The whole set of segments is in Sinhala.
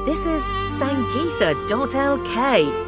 This is Sangeetha.lk.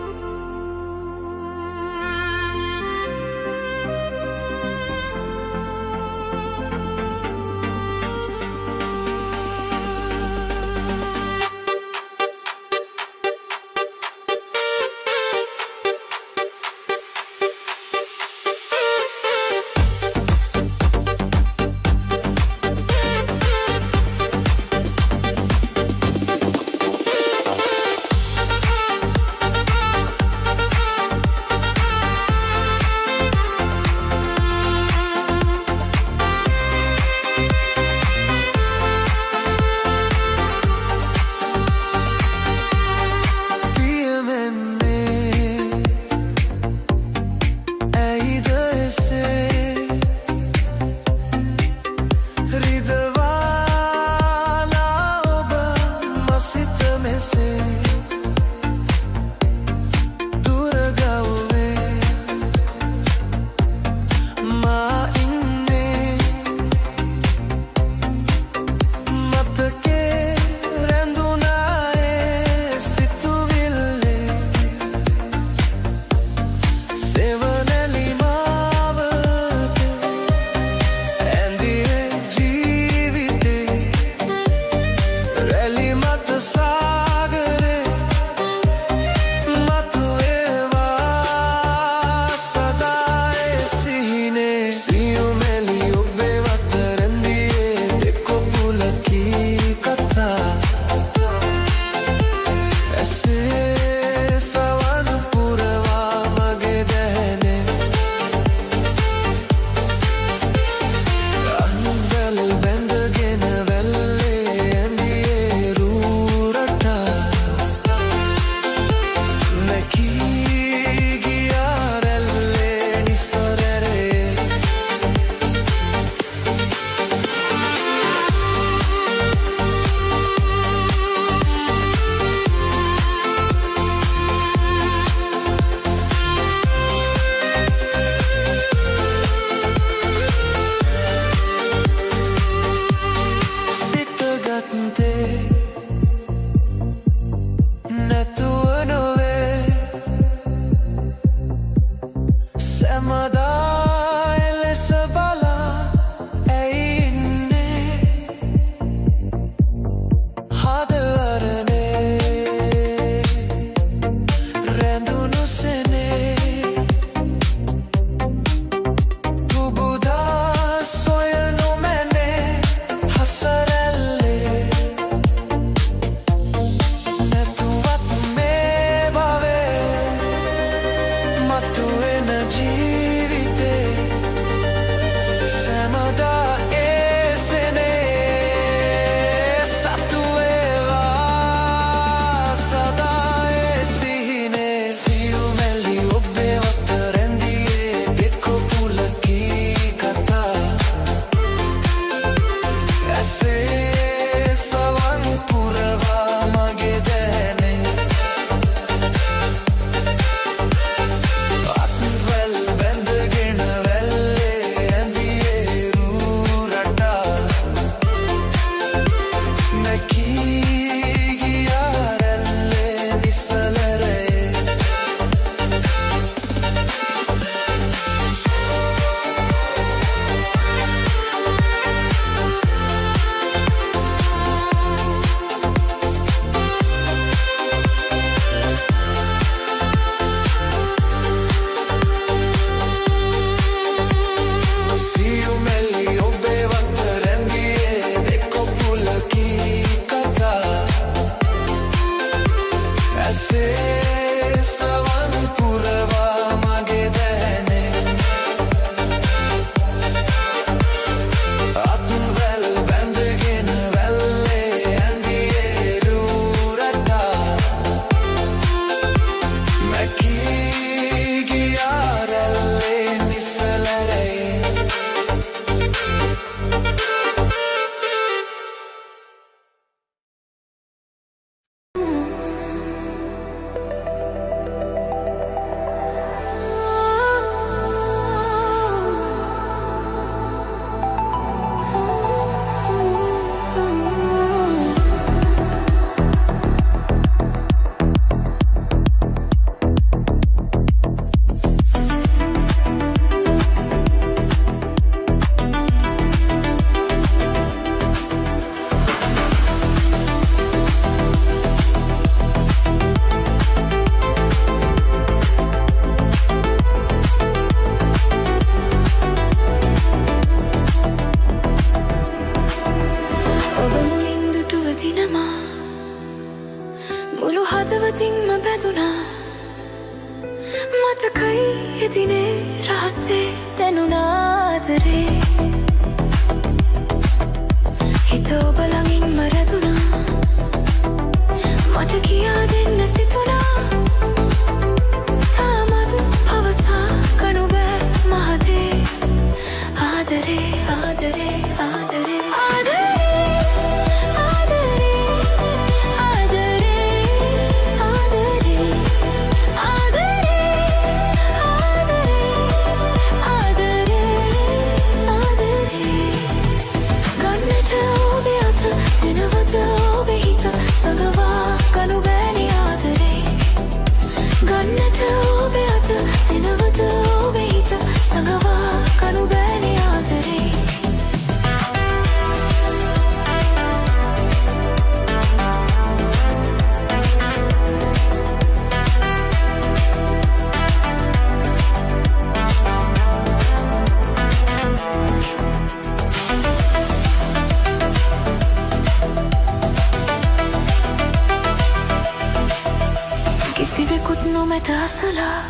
හිත අසලා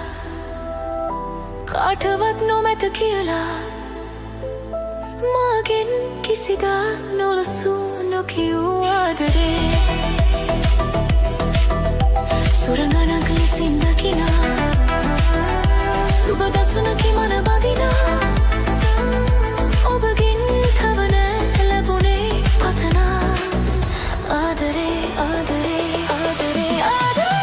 කාටවත් නොමැත කියලා මගෙන් කිසිදා නොලසු නොකියූ ආදරේ සුරංගනක් ලෙසින් දකිනා සුබ දසුනකි මන බඳිනා ඔබගෙන් තව නෑ ලැබුණේ පතනා ආදරේ ආදරේ ආදරේ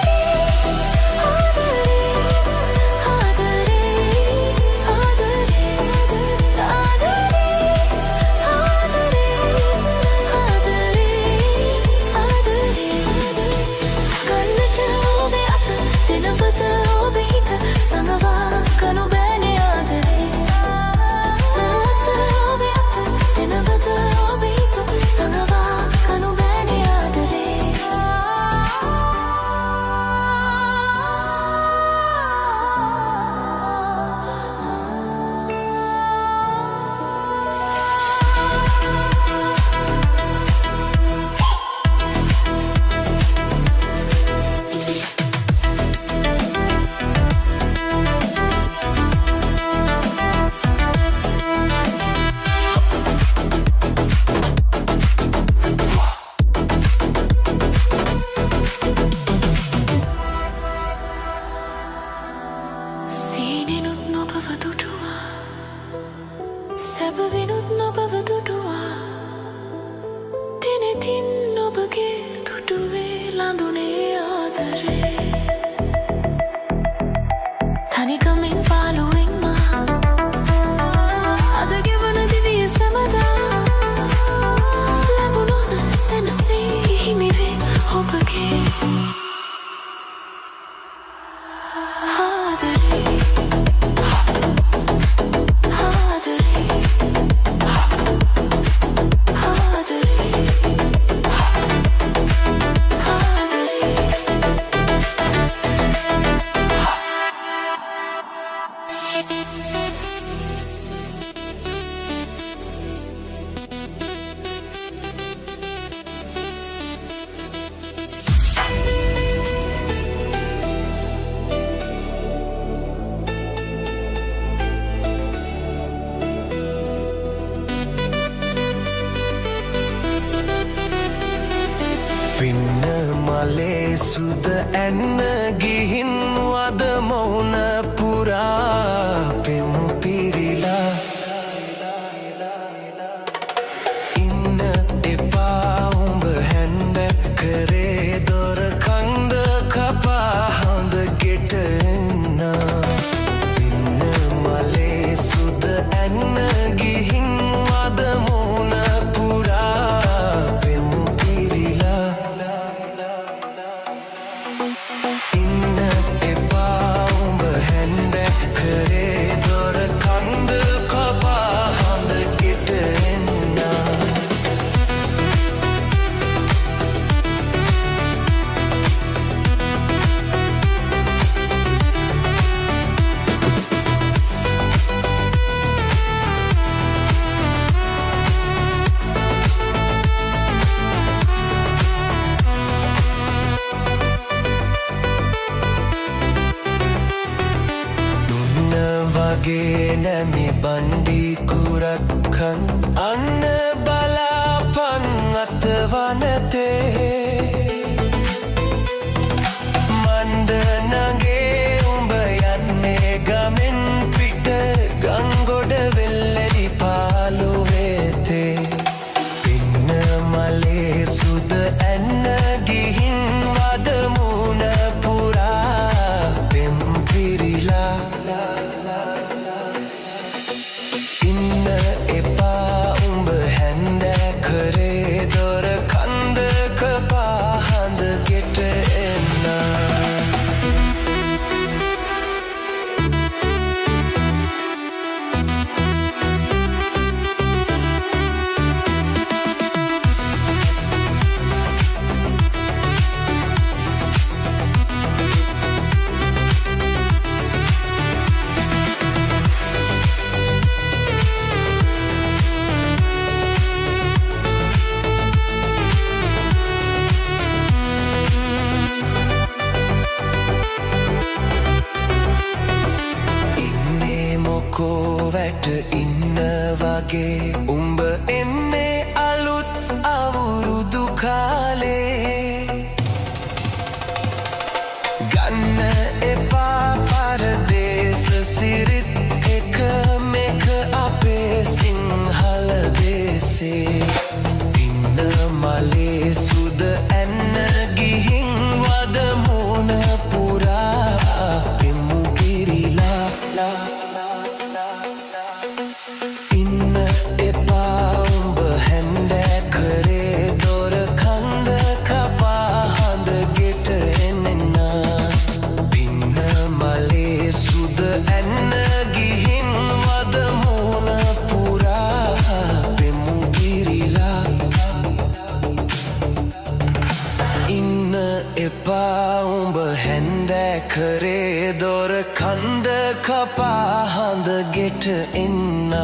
සුද ඇන්න ගිහින් වද මොහුන පුරා පෙමු පිරිලා ඉන්න එපා උඹ හැන්ද කරේ දොර කන්ද කපා හඳ ගෙට එන්න ඉන්න මලේ සුද ඇන්න ගිහින් වද මොහුන පුරා පෙමු පිරිලා නැමි බණ්ඩි කුරක්කන් අන්න බලාපන් අතවනතේ මණ්ඩ නගේ උඹ යන්නේ ගමෙන් පිට ගංගොඩ වෙල්ලෙලි පාලුවේතේ පින්න මලේ සුද ඇන්න ගිහින් වද මුණ පුරා පෙම් පිරිලා ඉන්න එපා උඹ හැන්ද කරේ දොර කන්ද කපා එපා උඹ හැන්දෑ කරේ දොර කන්ද කපා හඳ ගෙට එන්න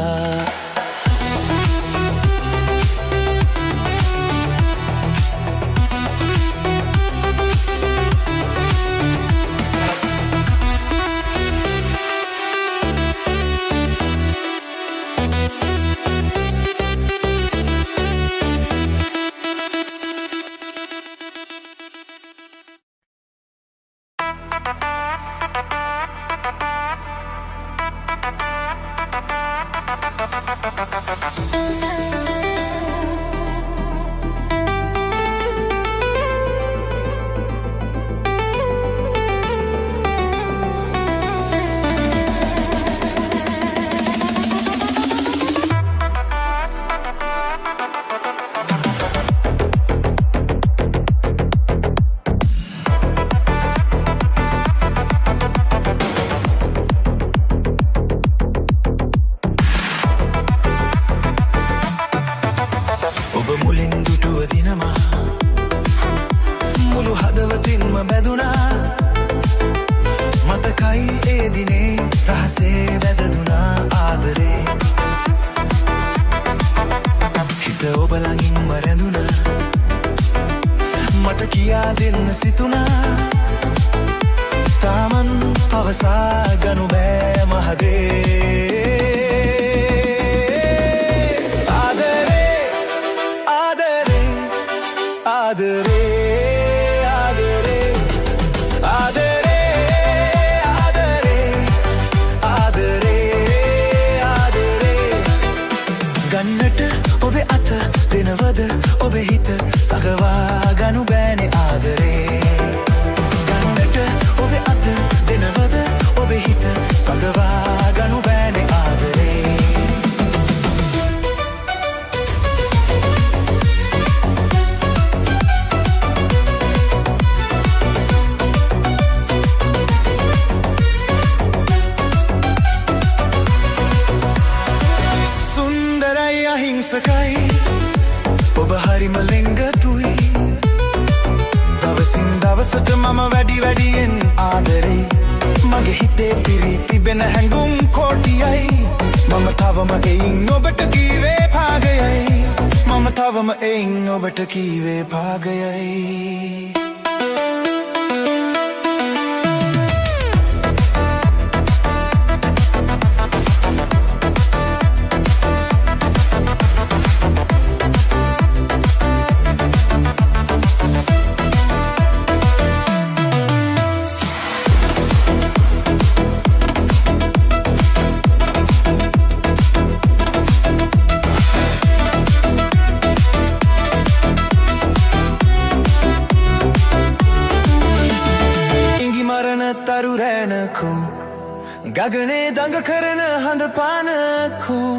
ගගනේ දඟ කරන හඳ පානකෝ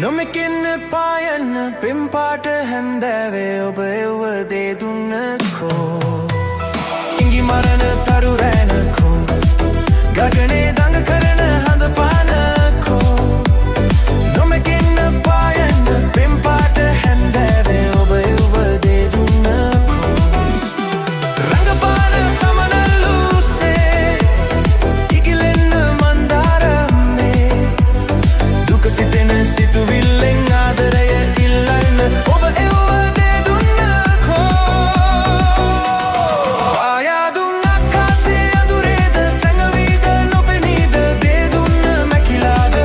නොමකින්න පායන්න පෙම්පාට හැන්දෑවේ ඔබ එව්ව දේ දුන්නකෝ ඉඟි මරණ තරු රැනකෝ ගගනේ දඟ කරන හඳ පානකෝ නොමකින්න පායන්න පෙම්පාට හැන්දෑවේ ඔබ එව්ව දේ දුන්නකෝ රඟපාන සමනල්ලුසේ සිතුවිල්ලෙන් ආදරය ඉල්ලන්න ඔබ එව්ව දේ දුන්නකෝ ආයා දුන්න අක්කාසේ අඳුරේද සැඟවීද නොපෙනීද දේ දුන්න මැකිලාද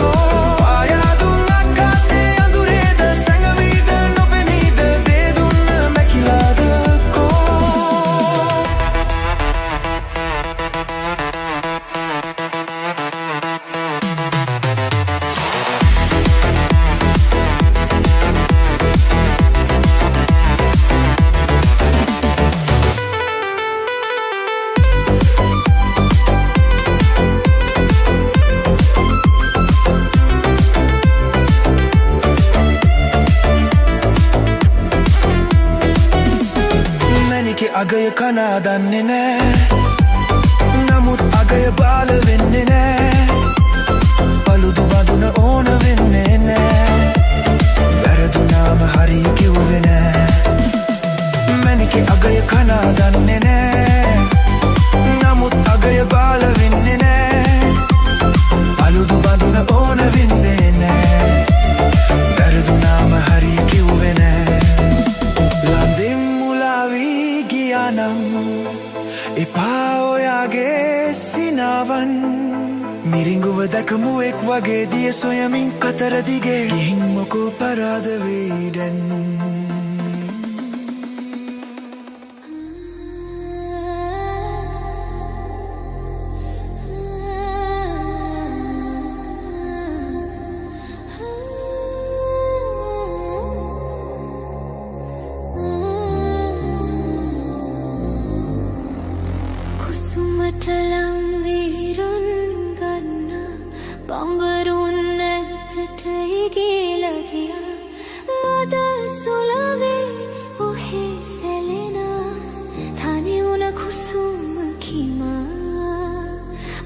කෝ ආයා දුන්න අක්කාසේ අඳුරේද සැඟවීද නොපෙනීද දේ දුන්න මැකිලාද කෝ අගය කනා දන්නේ නෑ නමුත් අගය බාල වෙන්නේ නෑ පළුදු බඳුන ඕන වෙන්නේ නෑ වැරදුනාම හරි කිව්වේ නෑ මැනිකේ අගය කනා දන්නේ එකමුවෙක් වගේ දිය සොයමින් කතර දිගේ ගිහින් මොකෝ පරාද වෙයි දැන් කුසුමටලම් වීරුන් ගන්න පම්බරුන් නැතට ඉගිලා ගියා මද සුලවේ ඔහේ සැලෙනා තනි වුණ කුසුම කිමා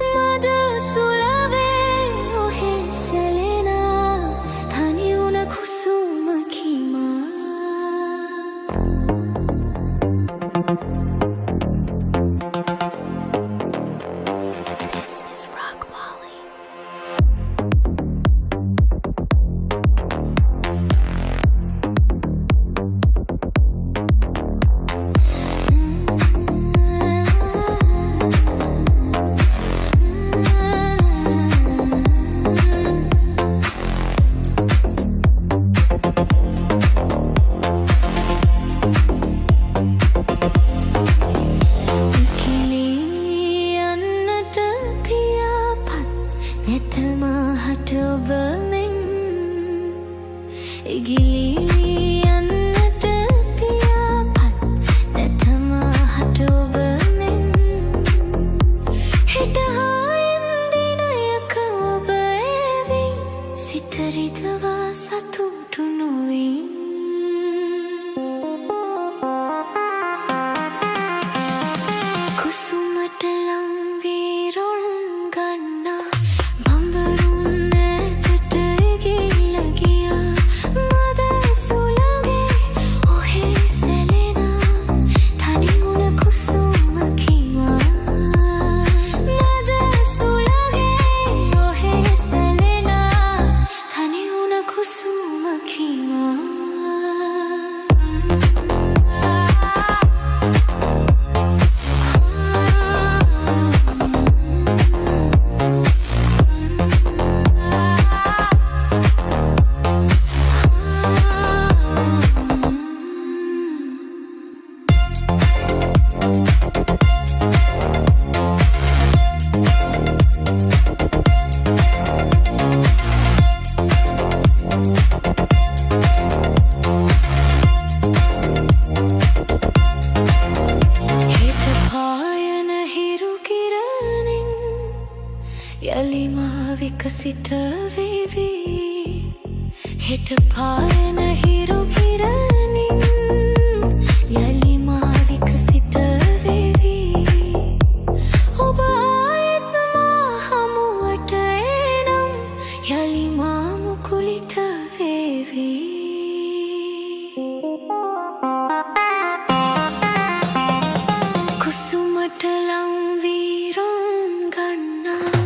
මද සුලවේ ඔහේ සැලෙනා තනි වුණ කුසුම කිමා නෙතමහට ඔබ මෙන් ඉගිලී යන්නට පියාපත් නෙතමහට ඔබ මෙන් හෙට හායෙන් දිනයක ඔබ එවි සිත රිදවා සතුටු නොවී කුසුමට ලං වීරුන් ගන්නා යලිමා විකසිත වේවි හෙට පායන හිරු කිරණින් යලිමා විකසිත වේවි ඔබ ආයෙත් මා හමුවට එනම් යලිමා මුකුලිත වේවි කුසුමට ලං වීරුන් ගන්නා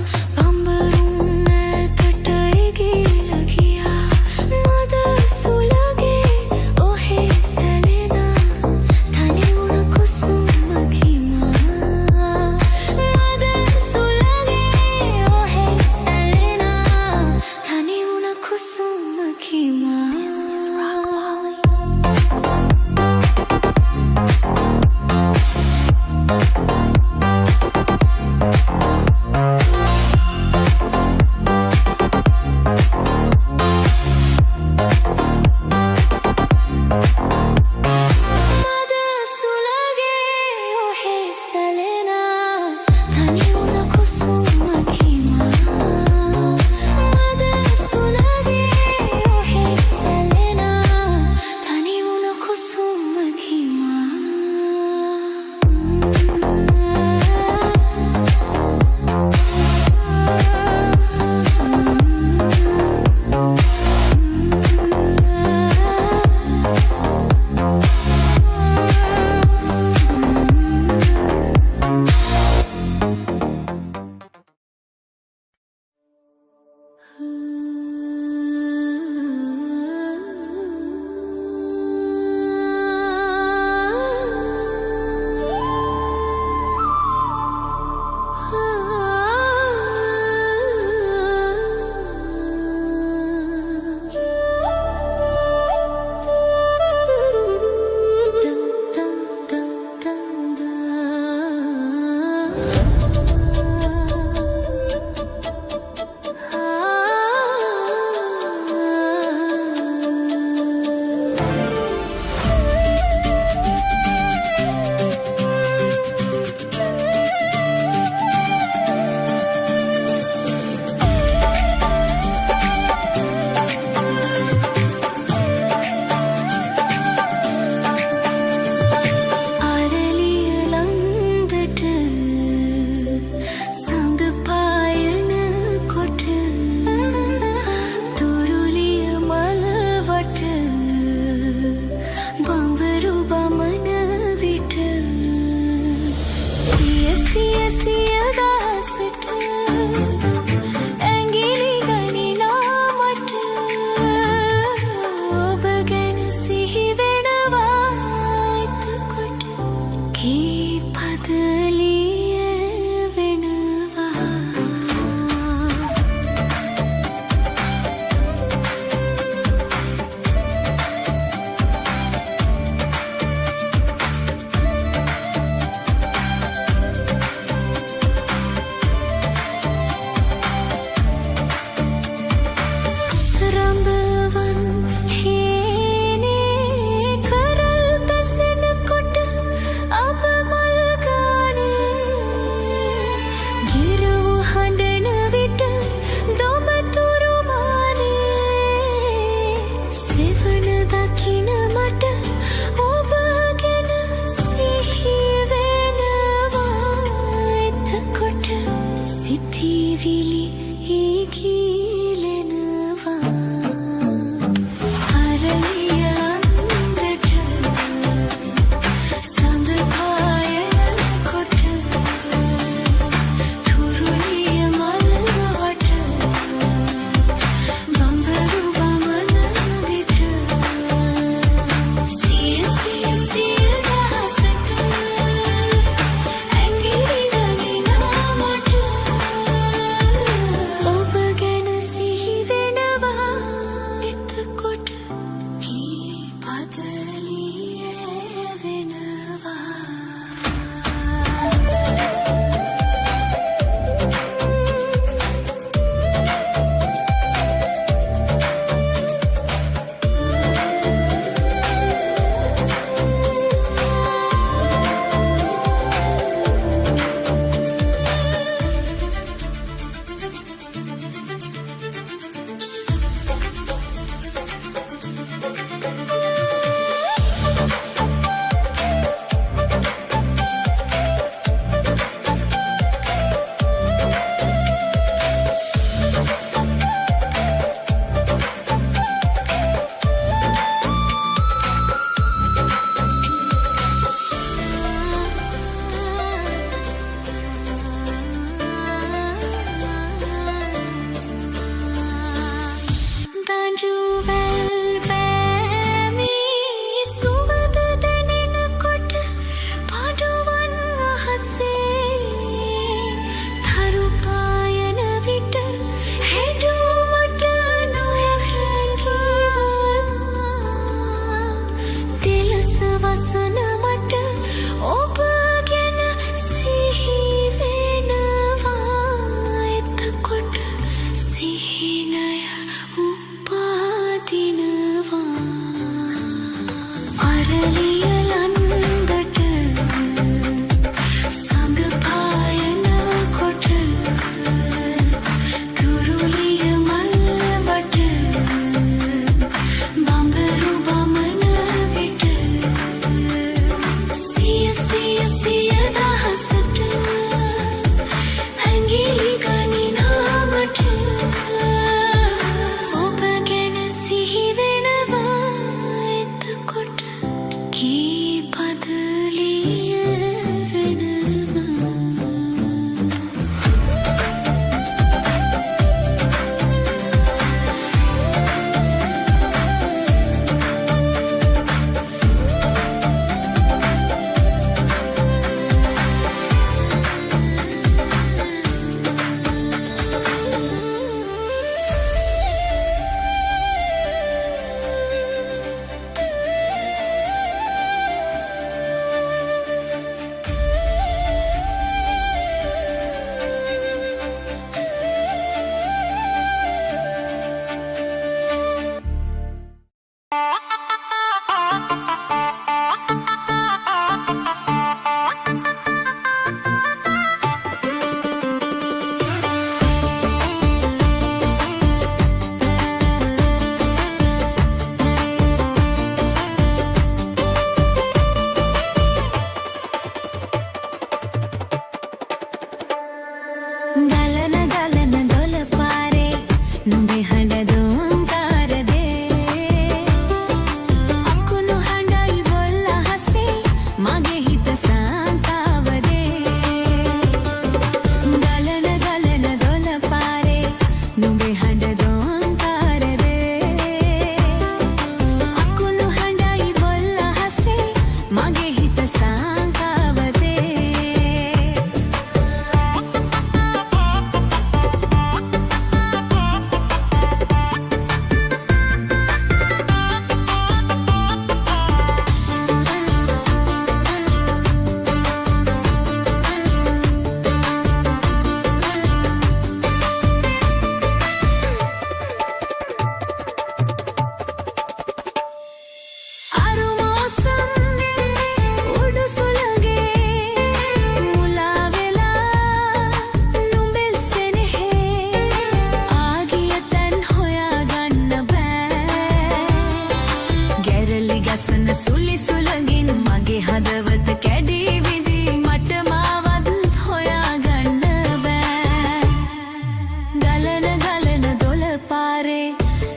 අසන මට ඔබ ගැන සිහි වෙනවා එතකොට සිහිනය උපාදිනවා අරලිය ලන්දට සඳ පායන කොට තුරුලිය මල්වට බඹරු බමන විට සිය සිය සිය දහසට ඇඟිලි ගණිනාමට ඔබ ගැන සිහි වෙනවා එතකොට කී පදලිය වෙනවා ගලන ගලන දොළ පාරේ නුඹේ හඬ දෝංකාර දේ අකුණු හඬයි බොල් අහසේ මගේ හිත සාන්තාව දේ ගලන ගලන දොළ පාරේ නුඹේ හඬ දෝංකාර දේ අකුණු හඬයි බොල් අහසේ මගේ හිත සාන්තාව දේ අරු මෝසම් උඩු සුළගේ මුලා වෙලා නුඹෙල් සෙනෙහේ ආගිය තැන් හොයාගන්න බෑ ගැරලි ගසන සුලි සුළඟින් මගේ හදවත කැඩී විදී මට මාවත් හොයාගන්න බෑ ගලන ගලන දොළ පාරේ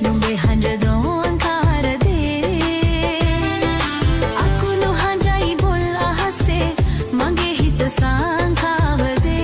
නුඹේ හඬ දෝංකාර දේ අකුණු හඬයි බොල් අහසේ මගේ හිත සාංකාව දේ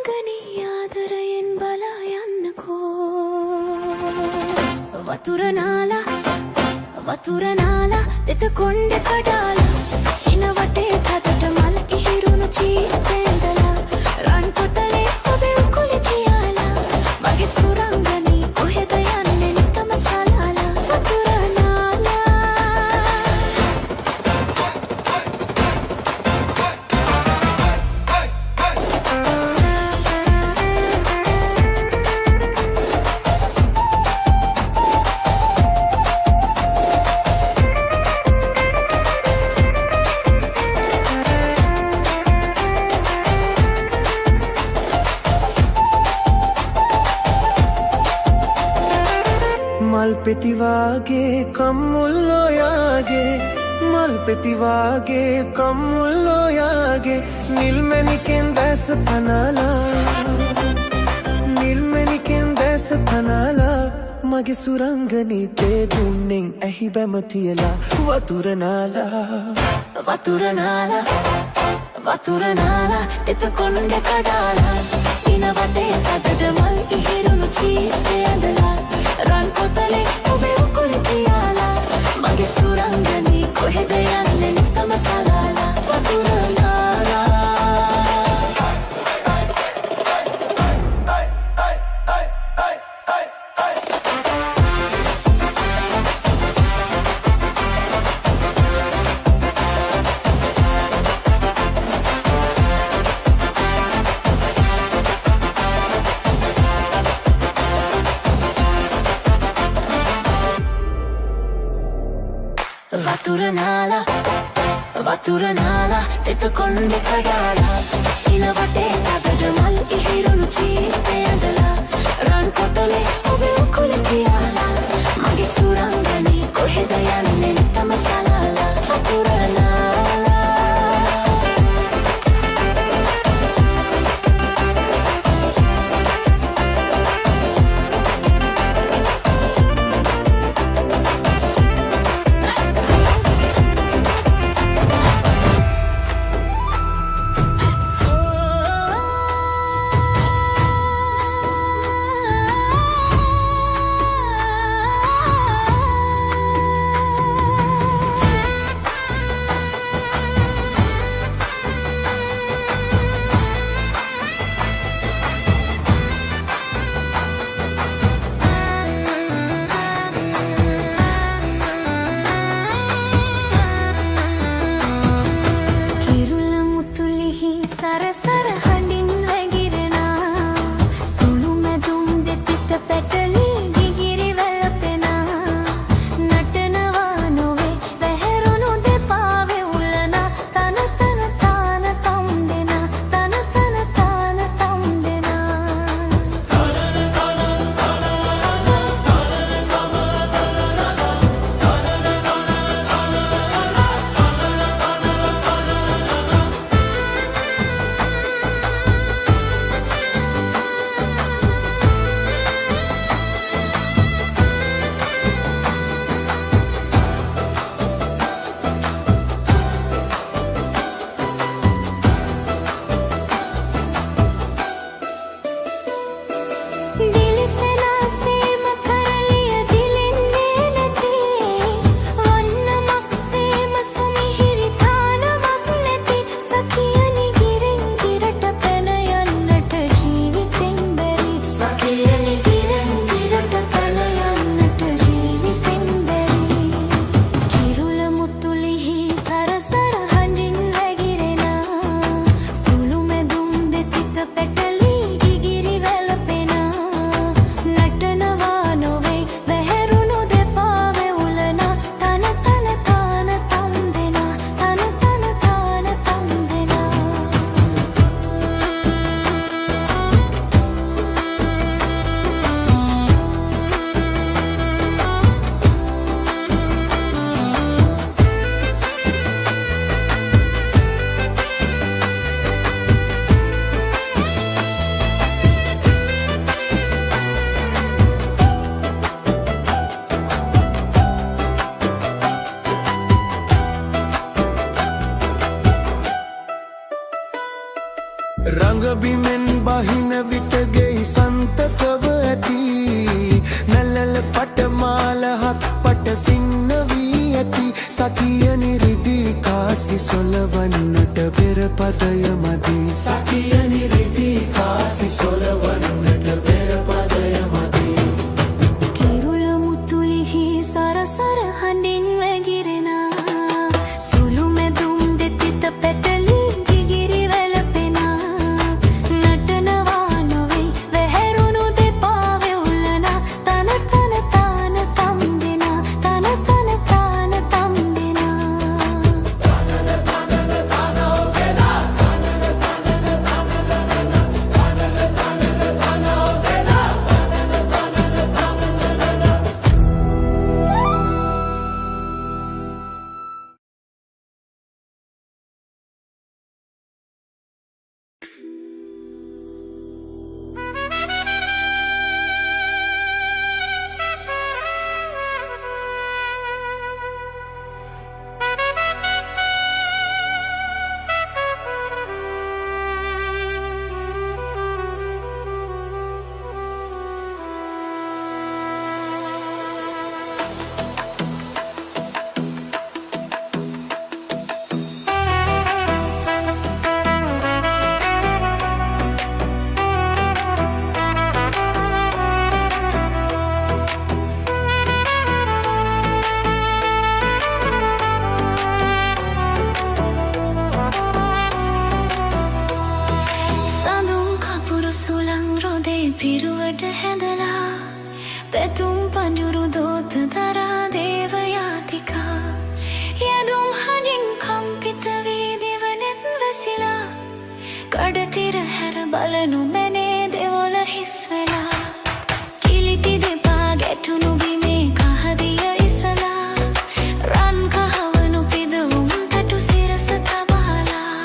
සුරංගනී ආදරයෙන් බලා යන්නකෝ වතුර නාලා දෙත කොණ්ඩේ කඩාලා ඉන වටේ තදට මල් ඉහිරුණු චීතෙන්දලා රන් පොතලේ ඔබේ උකුලේ තියාලා මගේ සුරංගනී කොහෙද යන්නේ නිකම සලාලා වතුර නාලා මල් පෙති වාගේ කම්මුල්ලෝ යාගේ මල් පෙති වාගේ කම්මුල්ලෝ යාගේ නිල්මැණිකෙන් දැස තනලා මගේ සුරංගනී තේ දුන්නෙන් ඇහි බැම තියලා වතුර නාලා දෙත කොණ්ඩේ කඩාලා ඉන වටේ තදට මල් ඉහිරුණු චීතේ ඇඳලා රන් පොතලේ ඔබේ උකුලේ තියාලා මගේ සුරංගනී කොහෙද යන්නේ නිකම සලාලා වතුර නාලා වතුර නාලා දෙත කොණ්ඩේ කඩාලා ඉන වටේ තදට මල් ඉහිරුණු චීතේ ඇඳලා රන් පොතලේ ඔබේ උකුලේ තියාලා මගේ සුරංගනී කොහෙද යන්නේ නිකම සලාලා වතුර නාලා සොලවන්නට පෙර පදය මදි සතියනි රිදී කාසි සොලවන්නට පෙර පදය මදි කිරුළ මුතුලිහි සරසර හඬින් වැගිරෙන සුළු මැදුම් දෙතිත පැටලි ගිගිරි වැළපෙන නටනවා නොවෙයි වැහැරුණු දෙපා වෙවුලන තන තන තාන තම් දෙන තන තන තාන තම් දෙන පිරුවට හැඳලා පැතුම් පඳුරු දෝත දරා දේවයාතිකා යදුම් හජින් කම්පිත වී දෙවනෙත් වැසිලා කඩතිර හැර බලනු මැනේ දෙවොල හිස් වෙලා කිලිටි දෙපා ගැටුණු බිමේ කහදිය ඉසලා රන් කහවනු පිදවුම් තටු සිරස තබාලා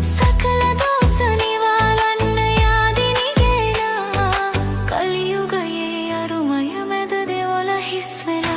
සකල දෝස නිවාලන්න යාදිනි ගේලා කලියුගයේ අරුමය මැද දෙවොල හිස් වෙලා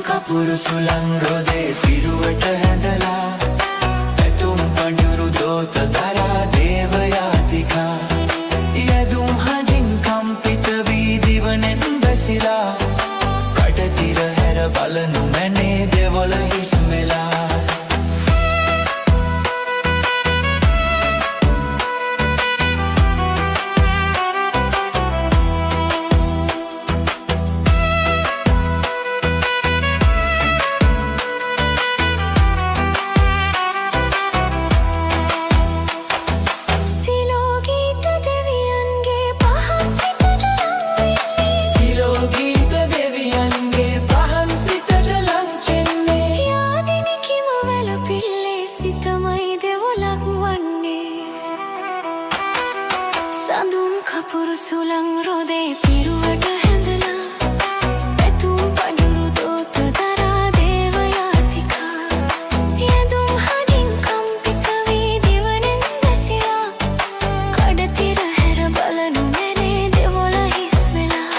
කපුරු සුළං රොදේ පිරුවට හැඳලා පැතුම් පඳුරු දෝත දරා දේවයාතිකා යදුම් හදින් කම්පිත වී දිවනෙන් වැසිලා කඩතිර හැර බලනු මැනේ දෙවොල හිස් වෙලා සඳුන් කපුරු සුළං රොදේ පිරුවට හැඳලා පැතුම් පඳුරු දෝත දරා දේවයාතිකා යදුම් හදින් කම්පිත වී දිවනෙන් වැසිලා කඩතිර හැර බලනු මැනේ දෙවොල හිස් වෙලා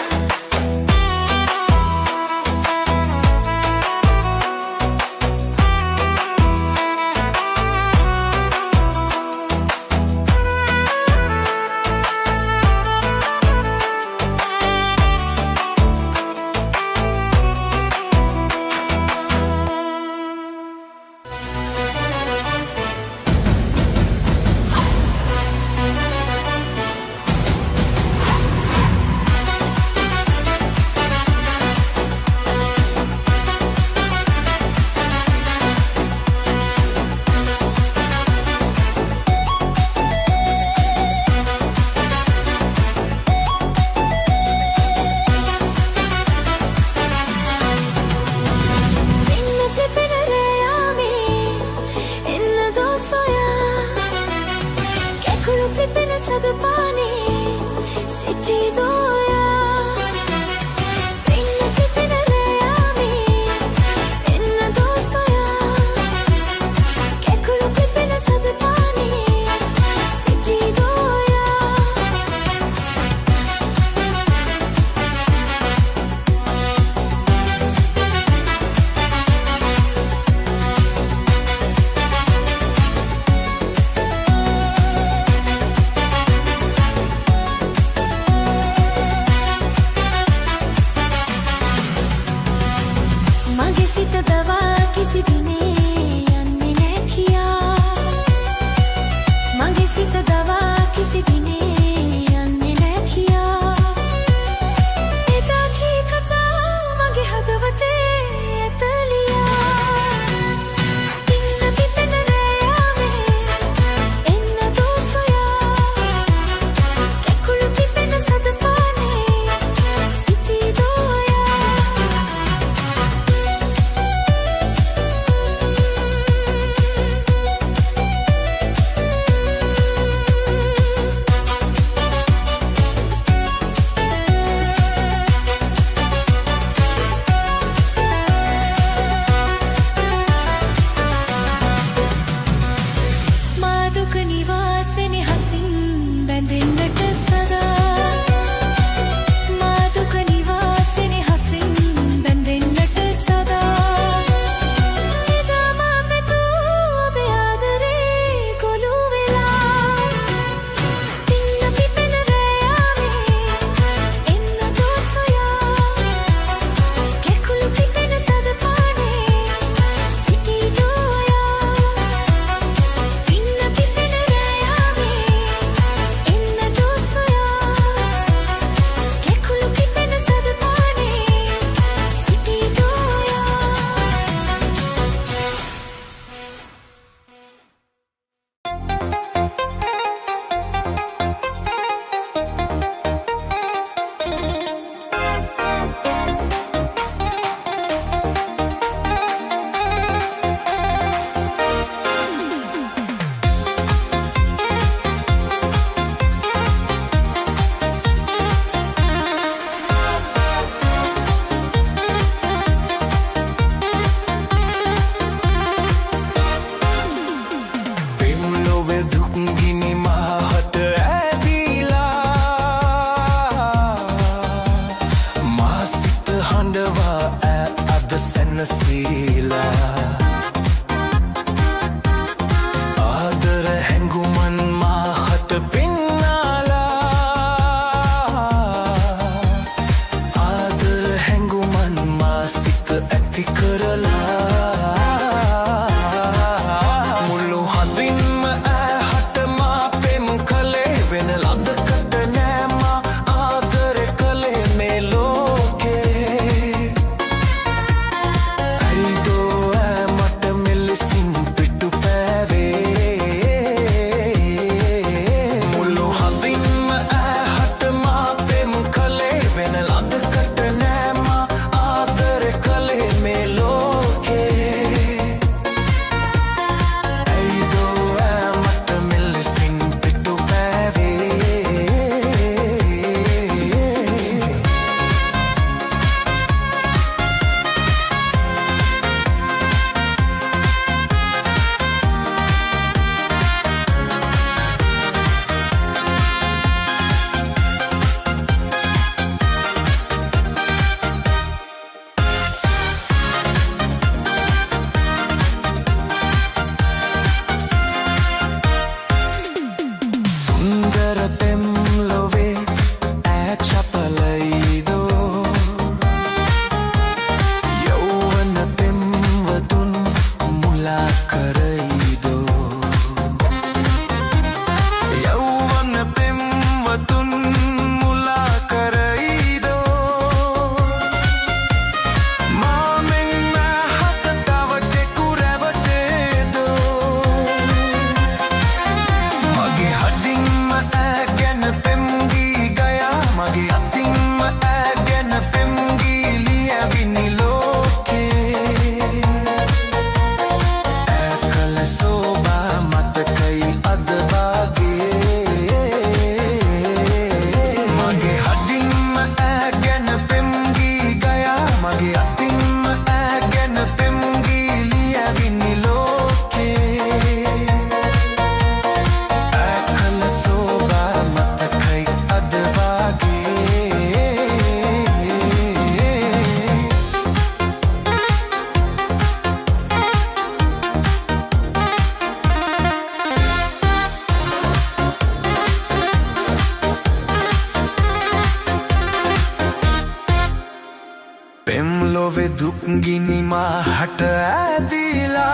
දුක් ගිනි මාහට ඇදිලා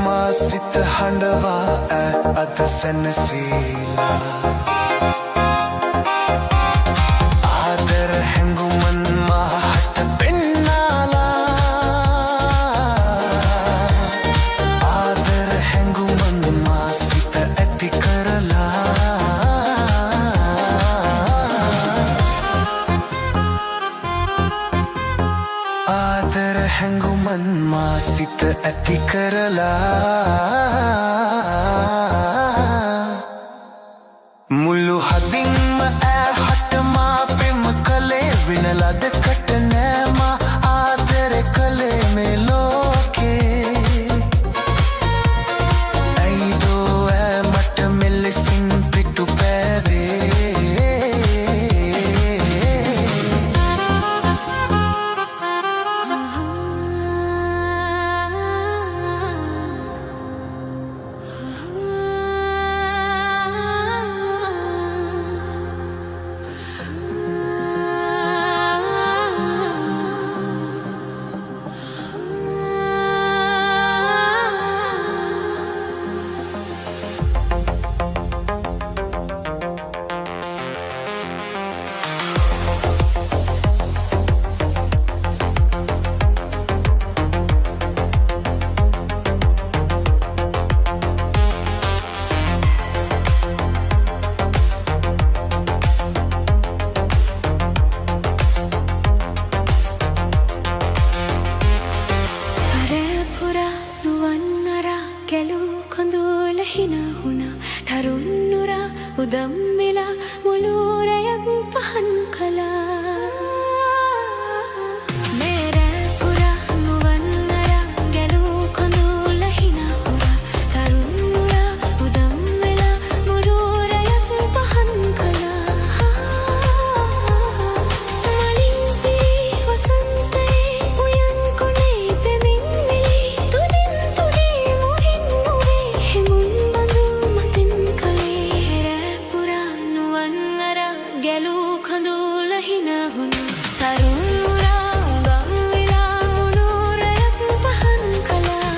මා සිත හඬවා අද සැනසීලා ආදර හැඟුමන් මාහට පෙන්නාලා ආදර හැඟුමන් මා සිත ඇති කරලා ආදර හැඟුමන් මා සිත ඇති කරලා මුළු හදින්ම ඈහට මා පෙම කලේ වෙන ලදකට නෑ මා ආදර කලේ මේ ලෝකේ ඇයිදෝ ඈ මට මෙලෙසින් පිටු පෑවේ උදම් වෙලා මුළු රැයක් පහන් කළා මේ රැ පුරා නුවන් අරා ගැලූ කඳුල හිනා පුරා තරුන් නුරා උදම් වෙලා මුළු රැයක් පහන් කළා මලින් පිරි වසන්තේ උයන් කොනේ පෙමින් විලි තුදින් තුඩේ මුහින් මුවේ හෙමුන් බඳු මතින් ගැලූ කඳුල හිනා වුණා තරුන් නුරා උදම් වෙලා මුළු රැයක් පහන් කළා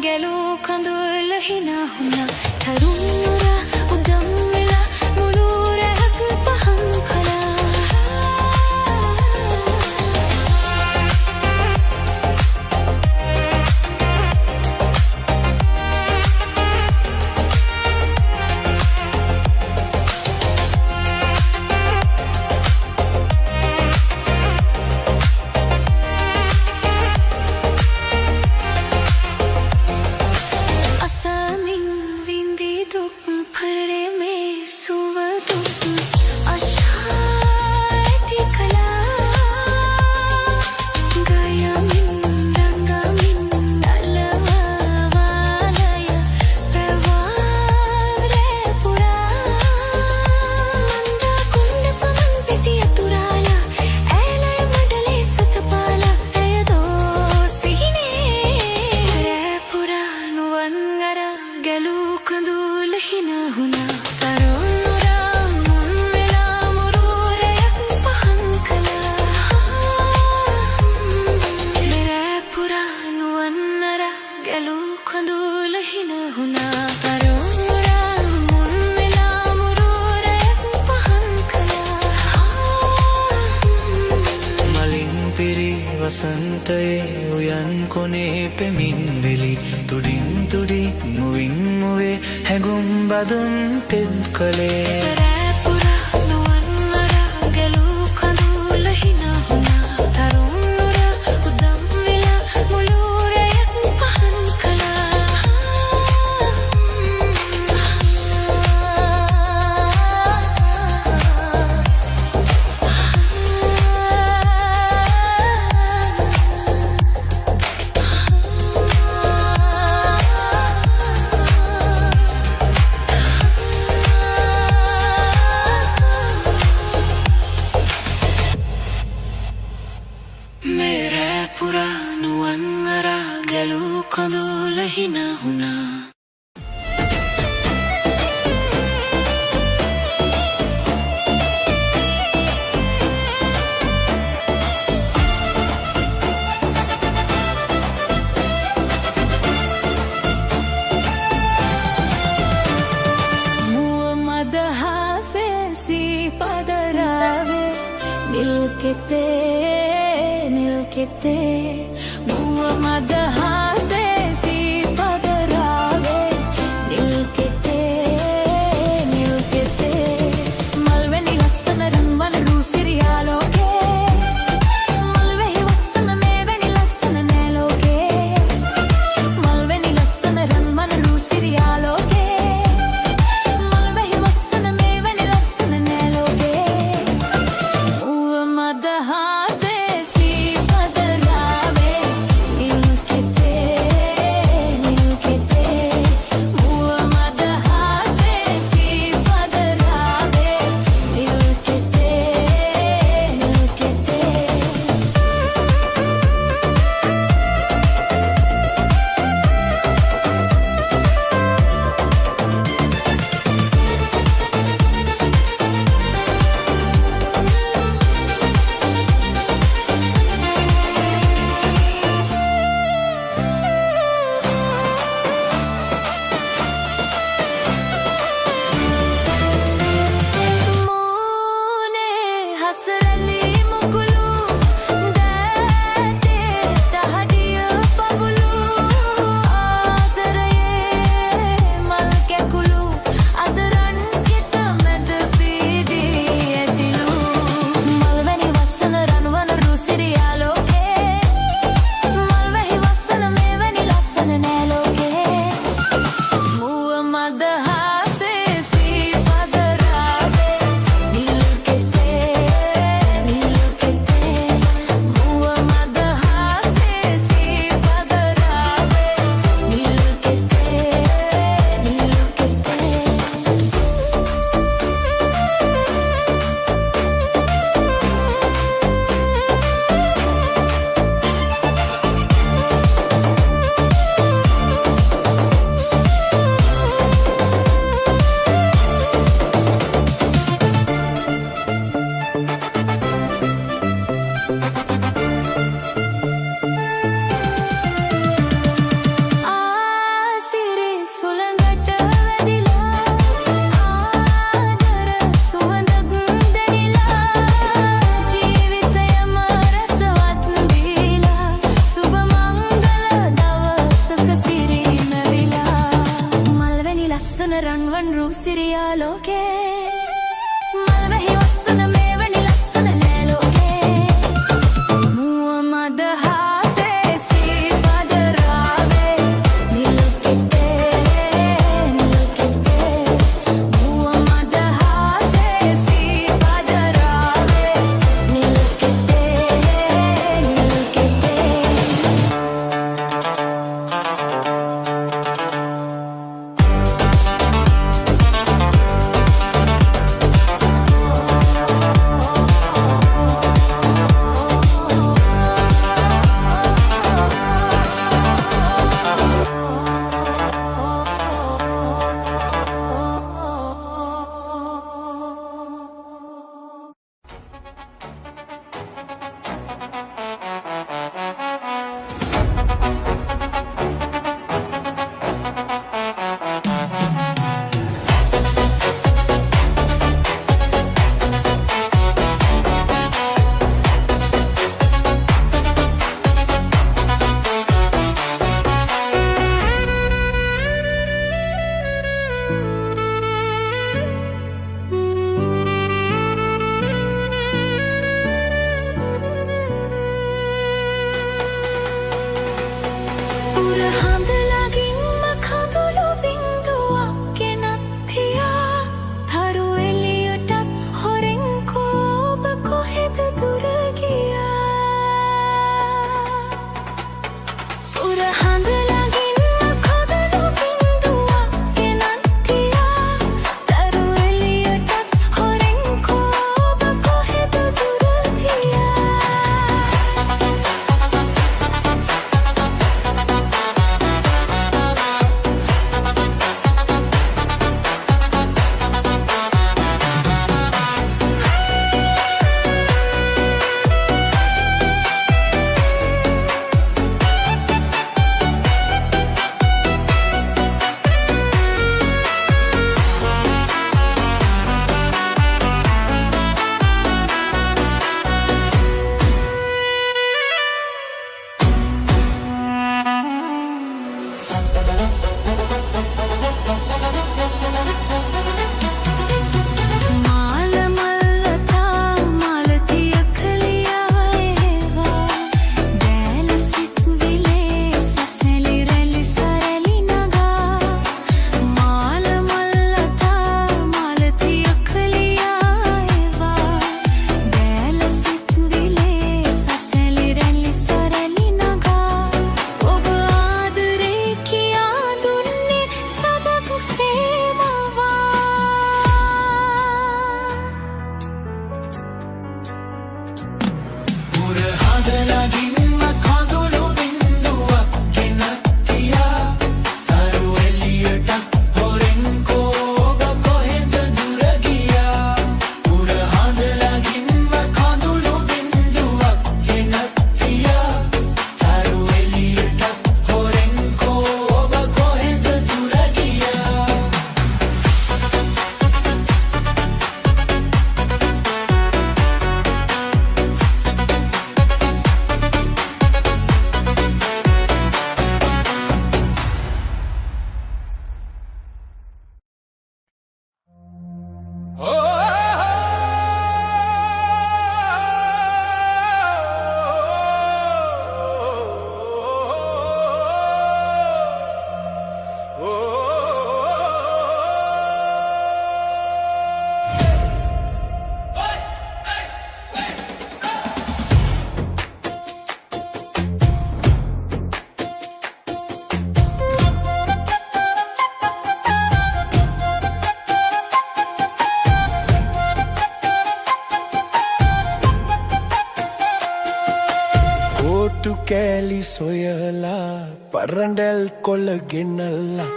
ගැලූ කඳුල හිනා වුණා තරුන් නුරා උදම් වෙලා මුළු රැයක් පහන් කළා ගැලූ කඳුල හිනා වුණා තරුන් නුරා මුන් වෙලා මුළු රැයක් පහන් කළා රැ පුරා නුවන් අරා ගැලූ කඳුල හිනා වුණා තරුන් නුරා මුන් වෙලා මුළු රැයක් පහන් කළා මලින් පිරි වසන්තයේ උයන් කොනේ පෙමින් වෙලි තුඩින් තුඩි මුවින් මුවේ හැඟුම් බදුන් තෙත් කළේ හඳලගින්ම කඳුළු බින්දුවක් ගෙනත්තියා තරු එළියටත් හොරෙන් කෝබ කොහෙද දුර ගියා උර හඳලගින්ම කඳුළු බින්දුවක් ගෙනත්තියා තරු එළියටත් හොරෙන් කෝබ කොහෙද දුර ගියා කොටු කෑලි සොයලා පරණ්ඩල් කොළ ගෙනල්ලා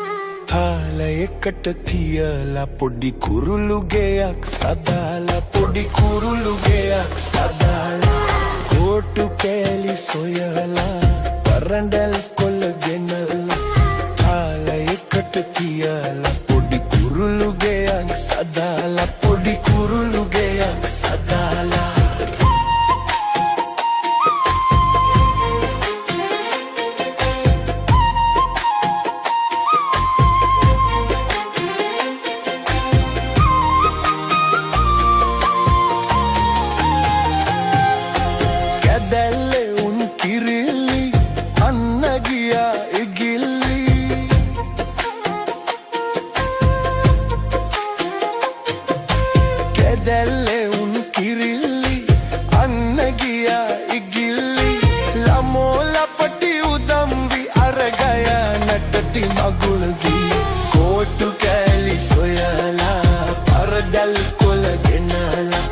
තාලයකට තියලා පොඩි කුරුළු ගෙයක් සදාලා පොඩි කුරුළු ගෙයක් සදාලා කොටු කෑලි සොයලා පරණ්ඩල් කොළ ගෙනල්ලා තාලයකට තියලා පොඩි කුරුළු ගෙයක් සදාලා පොඩි කුරුළු ගෙයක් සදාලා කැදැල්ලේ උන් කිරිල්ලි අන්න ගියා ඉගිල්ලි කැදැල්ලේ උන් කිරිල්ලි අන්න ගියා ඉගිල්ලි ළමෝ ලපටි උදම්වි අරගයා නටති මගුල්ගි කොටු කෑලි සොයලා පරඩල් කොළ ගෙනලා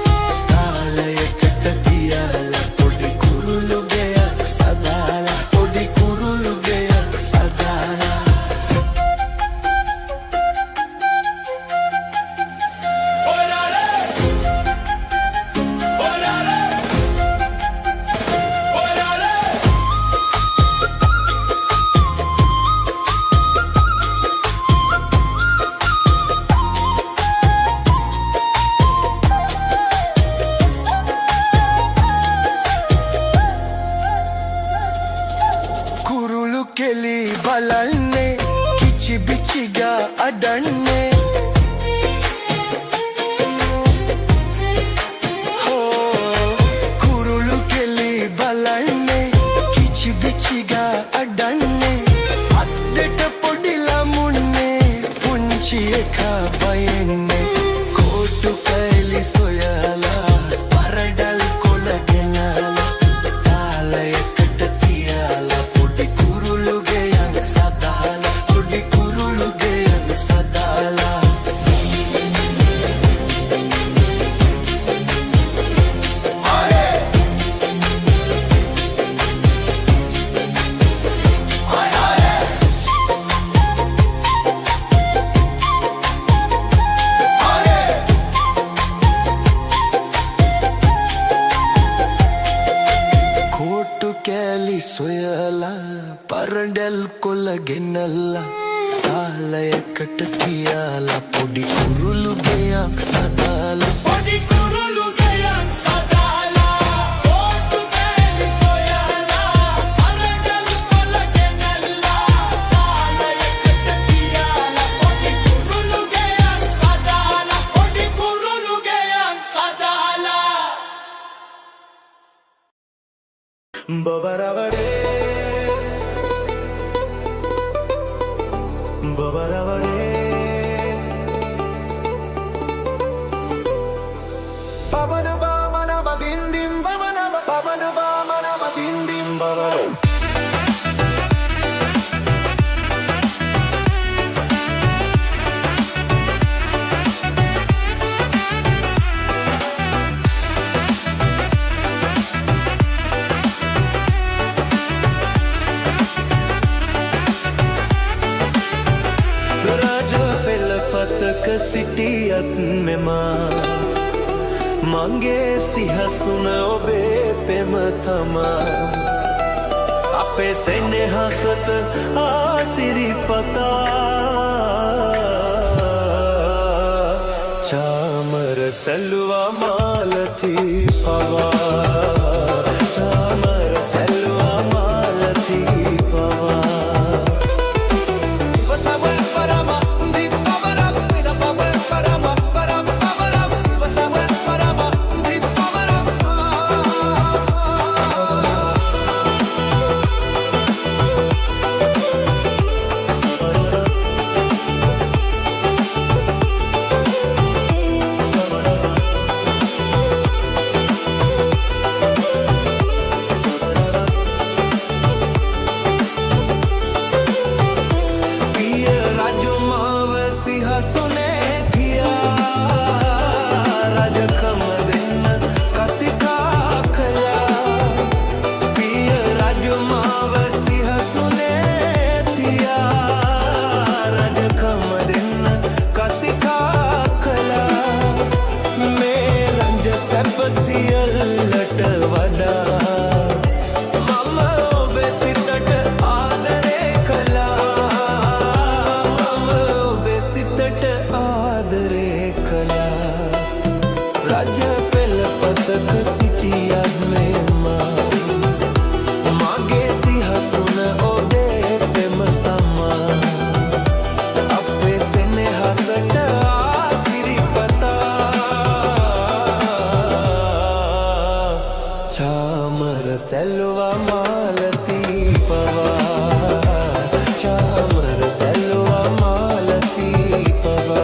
තාලයකට තියලා පොඩි කුරුළු ගෙයක් සදාලා පොඩි කුරුළු ගෙයක් සදාලා කුරුළු කෙලි බලන්නේ කිචි බිචිගා අඩන්නේ කුරුළු කෙලි බලන්නේ කිචි බිචිගා අඩන්නේ සද්දට පොඩි ළමුන්නේ පුංචි එකා බයෙන්නේ කොටු කෑලි සොයලා පරඩල් කොළ ගෙනලා තාලයකට තියලා පොඩි කුරුළු ගෙයක් සදාලා පොඩි කුරුළු ගෙයක් සදාලා කොටු කෑලි සොයලා පරඩල් කොළ ගෙනල්ලා තාලයකට තියලා පොඩි කුරුළු ගෙයක් සදාලා පොඩි කුරුළු ගෙයක් සදාලා කොටු කෑලි සොයලා පරඩල් කොළ ගෙනල්ලා තාලයකට තියලා පොඩි කුරුළු ගෙයක් සදාලා පොඩි කුරුළු ගෙයක් සදාලා Babaravare Babaravare Pavanava manava dindim Pavanava Pavanava manava dindim Babaro මෙමා මගේ සිහසුන ඔබේ පෙම තමා අපේ සෙනෙහසට ආසිරිපතා चामर सलवा मालती पवा चामर सलवा मालती पवा राजा पेल पतक सिटियाद में माँ मागे सिंहासन ओदे प्रेम तमा अपे स्नेहसट आसिरिपता चामर सलवा मालती पवा चामर सलवा मालती पवा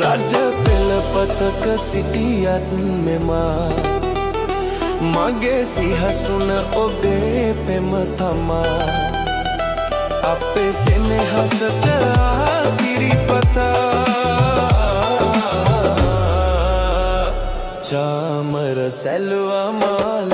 राजा पेल पतक सिटियात में माँ मागे सिंहासन ओदे प्रेम तमा आपे स्नेहसट आसिरिपता चामर सलवा माल